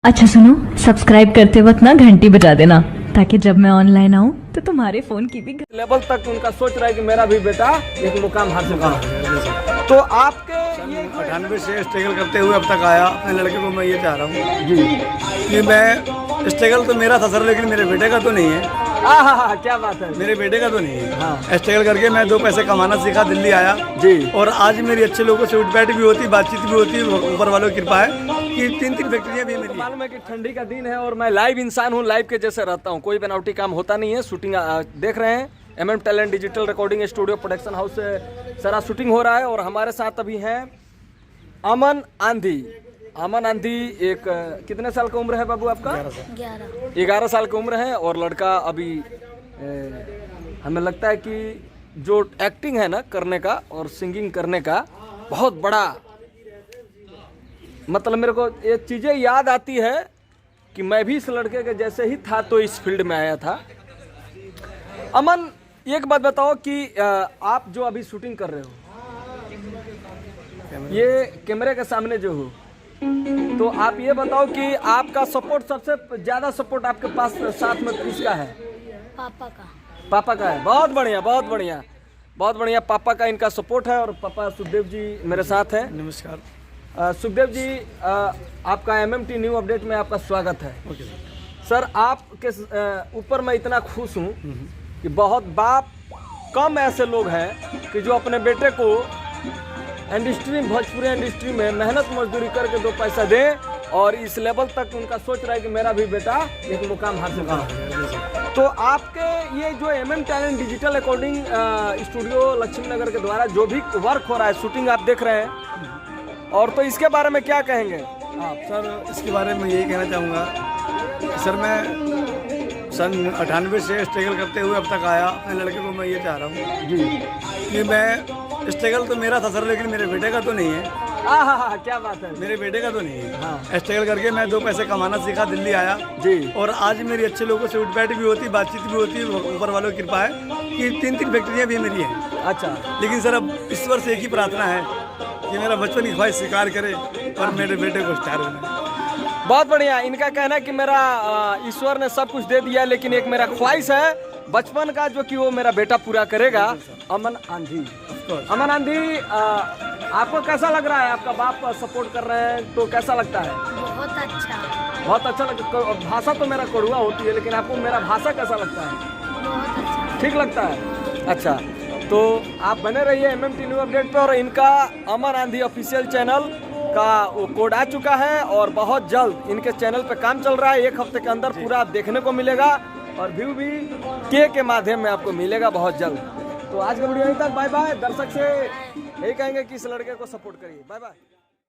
अच्छा सुनो, सब्सक्राइब करते वक्त ना घंटी बजा देना ताकि जब मैं ऑनलाइन आऊँ तो तुम्हारे फोन की भी लेवल तक उनका सोच रहा है कि मेरा भी बेटा एक मुकाम हासिल करा। तो आपके ये 98 से स्ट्रगल करते हुए अब तक आया। अपने लड़के को मैं ये चाह रहा हूँ जी कि मैं स्ट्रगल तो मेरा था सर, लेकिन मेरे बेटे का तो नहीं है। हाँ, क्या बात है। मेरे बेटे का तो नहीं है। हाँ। स्ट्रगल करके मैं 2 पैसे कमाना सीखा, दिल्ली आया जी। और आज मेरी अच्छे लोगों से उठ बैठ भी होती, बातचीत भी होती। ऊपर वालों की कृपा है कि 3 फैक्ट्रियाँ भी मेरी। मालूम है कि ठंडी का दिन है और मैं लाइव इंसान हूँ, लाइव के जैसे रहता हूँ, कोई बनावटी काम होता नहीं है। शूटिंग देख रहे हैं, MM talent digital recording studio production house से सारा शूटिंग हो रहा है। और हमारे साथ अभी हैं अमन आंधी। अमन आंधी एक कितने साल का उम्र है बाबू आपका? 11 साल की उम्र है। और लड़का अभी हमें लगता है कि जो एक्टिंग है ना करने का और सिंगिंग करने का बहुत बड़ा, मतलब मेरे को ये चीज़ें याद आती है कि मैं भी इस लड़के के जैसे ही था तो इस फील्ड में आया था। अमन, एक बात बताओ कि आप जो अभी शूटिंग कर रहे हो, ये कैमरे के सामने जो हो, तो आप ये बताओ कि आपका सपोर्ट, सबसे ज़्यादा सपोर्ट आपके पास साथ में किसका है? पापा का है। बहुत बढ़िया, बहुत बढ़िया, बहुत बढ़िया। पापा का इनका सपोर्ट है। और पापा सुखदेव जी मेरे साथ हैं। नमस्कार सुखदेव जी, आपका MMT न्यू अपडेट में आपका स्वागत है। ओके सर, आपके ऊपर मैं इतना खुश हूँ कि बहुत कम ऐसे लोग हैं कि जो अपने बेटे को इंडस्ट्री, भोजपुरी इंडस्ट्री में मेहनत मजदूरी करके 2 पैसा दें और इस लेवल तक उनका सोच रहा है कि मेरा भी बेटा एक मुकाम हासिल करा। तो आपके ये जो MM talent digital recording studio Laxmi Nagar के द्वारा जो भी वर्क हो रहा है, शूटिंग आप देख रहे हैं, और तो इसके बारे में क्या कहेंगे आप? सर, इसके बारे में यही कहना चाहूँगा सर, मैं सन 98 से स्ट्रगल करते हुए अब तक आया। अपने लड़के को मैं ये चाह रहा हूँ जी कि मैं स्ट्रगल तो मेरा था सर, लेकिन मेरे बेटे का तो नहीं है। हाँ, क्या बात है। मेरे बेटे का तो नहीं है। हाँ। स्ट्रगल करके मैं 2 पैसे कमाना सीखा, दिल्ली आया जी। और आज मेरी अच्छे लोगों से उठ बैठ भी होती, बातचीत भी होती। ऊपर वालों की कृपा है कि 3 फैक्ट्रियाँ भी मेरी हैं। अच्छा। लेकिन सर, अब ईश्वर से एक ही प्रार्थना है कि मेरा बचपन की ख्वाहिश स्वीकार करे और मेरे बेटे को स्टार बनाए। बहुत बढ़िया। इनका कहना है कि मेरा ईश्वर ने सब कुछ दे दिया, लेकिन एक मेरा ख्वाहिश है बचपन का, जो कि वो मेरा बेटा पूरा करेगा। अमन आंधी। अमन आंधी, आपको कैसा लग रहा है? आपका बाप सपोर्ट कर रहे हैं तो कैसा लगता है? बहुत अच्छा। बहुत अच्छा लगता। भाषा तो मेरा कड़ुआ होती है, लेकिन आपको मेरा भाषा कैसा लगता है? बहुत अच्छा। ठीक लगता है। अच्छा, तो आप बने रहिए MMT न्यू अपडेट पे। और इनका अमन आंधी ऑफिशियल चैनल का वो कोड आ चुका है और बहुत जल्द इनके चैनल पे काम चल रहा है। 1 हफ्ते के अंदर पूरा आप देखने को मिलेगा और व्यू भी के माध्यम में आपको मिलेगा बहुत जल्द। तो आज का वीडियो यहीं तक। Bye bye. दर्शक से यही कहेंगे कि इस लड़के को सपोर्ट करिए। Bye bye.